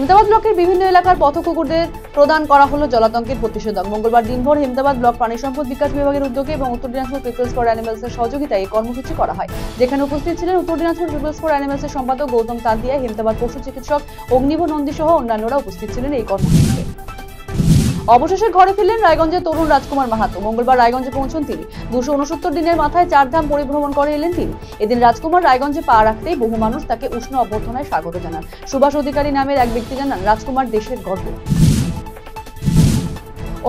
হেমতাবাদ ব্লকের বিভিন্ন এলাকার পথকুকুরদের প্রদান করা হলো জলাতঙ্কের প্রতিষেধক। মঙ্গলবার দিনভর হেমতাবাদ ব্লক প্রাণী সম্পদ বিকাশ বিভাগের উদ্যোগে এবং উত্তর দিনাজপুর পিপলস ফর অ্যানিমালসের সহযোগিতায় এই কর্মসূচি করা হয়, যেখানে উপস্থিত ছিলেন উত্তর দিনাজপুর পিপলস ফর অ্যানিমালসের সম্পাদক গৌতম তান্তিয়া, হেমতাবাদ পশু চিকিৎসক অগ্নিভ নন্দী সহ অন্যান্যরা উপস্থিত ছিলেন এই কর্মসূচিতে। অবশেষে ঘরে ফিরলেন রায়গঞ্জের তরুণ রাজকুমার মাহাতো। মঙ্গলবার রায়গঞ্জে পৌঁছন তিনি। 269 দিনের মাথায় 4 ধাম পরিভ্রমণ করে এলেন তিনি। এদিন রাজকুমার রায়গঞ্জে পা রাখতেই বহু মানুষ তাকে উষ্ণ অভ্যর্থনায় স্বাগত জানান। সুভাষ অধিকারী নামের এক ব্যক্তি জানান, রাজকুমার দেশের গর্ব।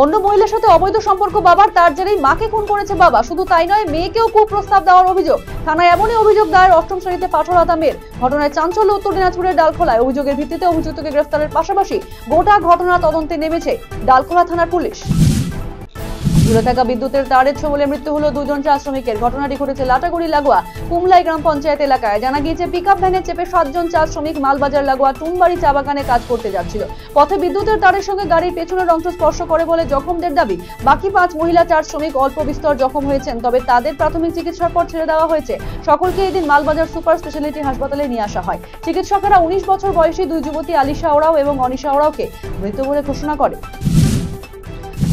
অন্য মহিলার সাথে অবৈধ সম্পর্ক বাবার, তার জেরেই মাকে খুন করেছে বাবা। শুধু তাই নয়, মেয়েকেও কুপ্রস্তাব দেওয়ার অভিযোগ। থানায় এমনই অভিযোগ দায়ের 8ম শ্রেণীতে পাঠরতা মেয়ের। ঘটনায় চাঞ্চল্য উত্তর দিনাজপুরের ডালখোলায়। অভিযোগের ভিত্তিতে অভিযুক্তকে গ্রেফতারের পাশাপাশি গোটা ঘটনা তদন্তে নেমেছে ডালখোলা থানার পুলিশ। ঝুলে থাকা বিদ্যুতের তারের ছোবলে মৃত্যু হলো 2 জন চা শ্রমিকের। ঘটনাটি ঘটেছে লাটাগুড়ি লাগোয়া কুমলাই গ্রাম পঞ্চায়েত এলাকায়। জানা গিয়েছে, পিকআপ ভ্যানে চেপে 7 জন চা শ্রমিক মালবাজার লাগোয়া টুনবাড়ি চা বাগানে কাজ করতে যাচ্ছিল। পথে বিদ্যুতের তারের সঙ্গে গাড়ির পেছনের অংশ স্পর্শ করে বলে জখমদের দাবি। বাকি 5 মহিলা 4 শ্রমিক অল্প বিস্তর জখম হয়েছেন, তবে তাদের প্রাথমিক চিকিৎসার পর ছেড়ে দেওয়া হয়েছে। সকলকে এদিন মালবাজার সুপার স্পেশালিটি হাসপাতালে নিয়ে আসা হয়। চিকিৎসকেরা 19 বছর বয়সী 2 যুবতী আলিশা ওরাও এবং অনিশা ওরাওকে মৃত বলে ঘোষণা করে।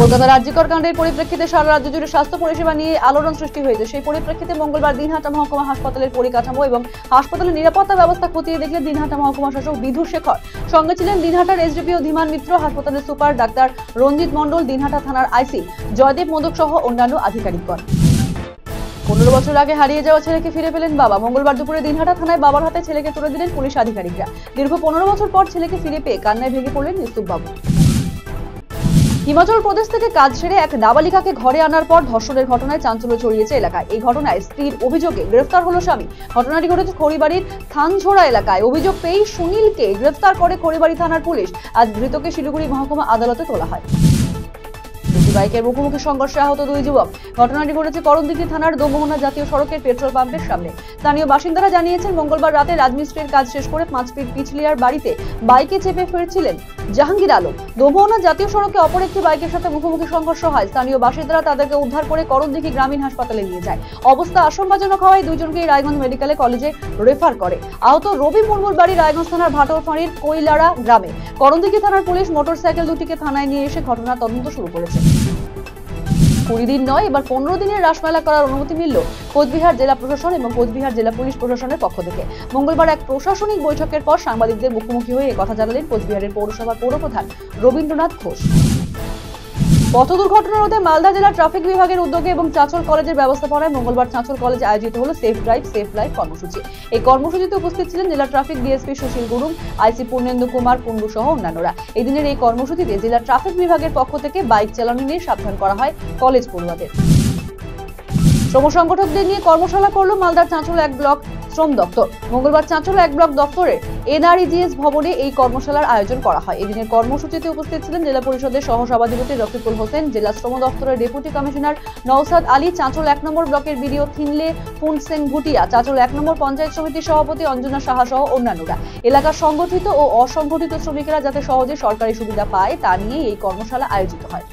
কলকাতা রাজ্যকর কাণ্ডের পরিপ্রেক্ষিতে সারা রাজ্য জুড়ে স্বাস্থ্য পরিষেবা নিয়ে আলোড়ন সৃষ্টি হয়েছে। সেই পরিপ্রেক্ষিতে মঙ্গলবার দিনহাটা মহকুমা হাসপাতালের পরিকাঠামো এবং হাসপাতালের নিরাপত্তা ব্যবস্থা খতিয়ে দেখলেন দিনহাটা মহকুমা শাসক বিধু শেখর। সঙ্গে ছিলেন দিনহাটার এসডিপিও ধীমান মিত্র, হাসপাতালের সুপার ডাক্তার রঞ্জিত মণ্ডল, দিনহাটা থানার আইসি জয়দেব মোদক সহ অন্যান্য আধিকারিকগণ। 15 বছর আগে হারিয়ে যাওয়া ছেলেকে ফিরে পেলেন বাবা। মঙ্গলবার দুপুরে দিনহাটা থানায় বাবার হাতে ছেলেকে তুলে দিলেন পুলিশ আধিকারিকরা। দীর্ঘ 15 বছর পর ছেলেকে ফিরে পেয়ে কান্নায় ভেঙে পড়লেন ইউসুফ বাবু। হিমাচল প্রদেশ থেকে কাজ সেরে এক নাবালিকাকে ঘরে আনার পর ধর্ষণের ঘটনায় চাঞ্চল্য ছড়িয়েছে এলাকায়। এই ঘটনায় স্ত্রীর অভিযোগে গ্রেফতার হলো স্বামী। ঘটনাটি ঘটেছে খড়িবাড়ির থানঝোড়া এলাকায়। অভিযোগ পেয়ে সুনীলকে গ্রেফতার করে খড়িবাড়ি থানার পুলিশ। আজ ধৃতকে শিলিগুড়ি মহকুমা আদালতে তোলা হয়। বাইকের মুখোমুখি সংঘর্ষে আহত 2 যুবক। ঘটনাটি ঘটেছে করণদিঘি থানার দোমোহনা জাতীয় সড়কের পেট্রোল পাম্পের সামনে। স্থানীয় বাসিন্দারা জানিয়েছেন, মঙ্গলবার রাতে রাজমিস্ত্রির কাজ শেষ করে 5 ফিট পিছলিয়ার বাড়িতে বাইকে চেপে ফিরছিলেন জাহাঙ্গীর আলম। দোমোহনা জাতীয় সড়কে অপর একটি বাইকের সাথে মুখোমুখি সংঘর্ষ হয়। স্থানীয় বাসিন্দারা তাদেরকে উদ্ধার করে করণদিঘি গ্রামীণ হাসপাতালে নিয়ে যায়। অবস্থা আশঙ্কাজনক হওয়ায় 2 জনকেই রায়গঞ্জ মেডিকেল কলেজে রেফার করে। আহত রবি মুর্মুর বাড়ি রায়গঞ্জ থানার ভাটোরফাঁড়ির কৈলাড়া গ্রামে। করণদিঘি থানার পুলিশ মোটরসাইকেল দুটিকে থানায় নিয়ে এসে ঘটনার তদন্ত শুরু করেছে। 20 দিন নয়, এবার 15 দিনের রাসমেলা করার অনুমতি মিলল কোচবিহার জেলা প্রশাসন এবং কোচবিহার জেলা পুলিশ প্রশাসনের পক্ষ থেকে। মঙ্গলবার এক প্রশাসনিক বৈঠকের পর সাংবাদিকদের মুখোমুখি হয়ে একথা জানালেন কোচবিহারের পৌরসভার পৌরপ্রধান রবীন্দ্রনাথ ঘোষ। পথ দুর্ঘটনা রোধে মালদা জেলা ট্রাফিক বিভাগের উদ্যোগে এবং চাঁচল কলেজের ব্যবস্থাপনায় মঙ্গলবার চাঁচল কলেজে আয়োজিত হলো সেফ ড্রাইভ সেফ লাইফ কর্মসূচি। এই কর্মসূচিতে উপস্থিত ছিলেন জেলা ট্রাফিক ডিএসপি সুশীল গুরুং, আইসি পূর্ণেন্দু কুমার কুন্ডু সহ অন্যান্যরা। এই দিনের এই কর্মসূচিতে জেলা ট্রাফিক বিভাগের পক্ষ থেকে বাইক চালানো নিয়ে সাবধান করা হয় কলেজ পড়ুয়াদের। শ্রম সংগঠকদের নিয়ে কর্মশালা করল মালদার চাঁচল 1 ব্লক শ্রম দপ্তর। মঙ্গলবার চাঁচল 1 ব্লক দপ্তরের এনআরইজিএস ভবনে এই কর্মশালার আয়োজন করা হয়। এদিনের কর্মসূচিতে উপস্থিত ছিলেন জেলা পরিষদের সহসভাধিপতি রফিকুল হোসেন, জেলা শ্রম দপ্তরের ডেপুটি কমিশনার নওসাদ আলী, চাঁচল 1 নম্বর ব্লকের বিডিও থিনলে ফুনসেং ভুটিয়া, চাঁচল 1 নম্বর পঞ্চায়েত সমিতির সভাপতি অঞ্জনা সাহা সহ অন্যান্যরা। এলাকার সংগঠিত ও অসংগঠিত শ্রমিকেরা যাতে সহজে সরকারি সুবিধা পায় তা নিয়ে এই কর্মশালা আয়োজিত হয়।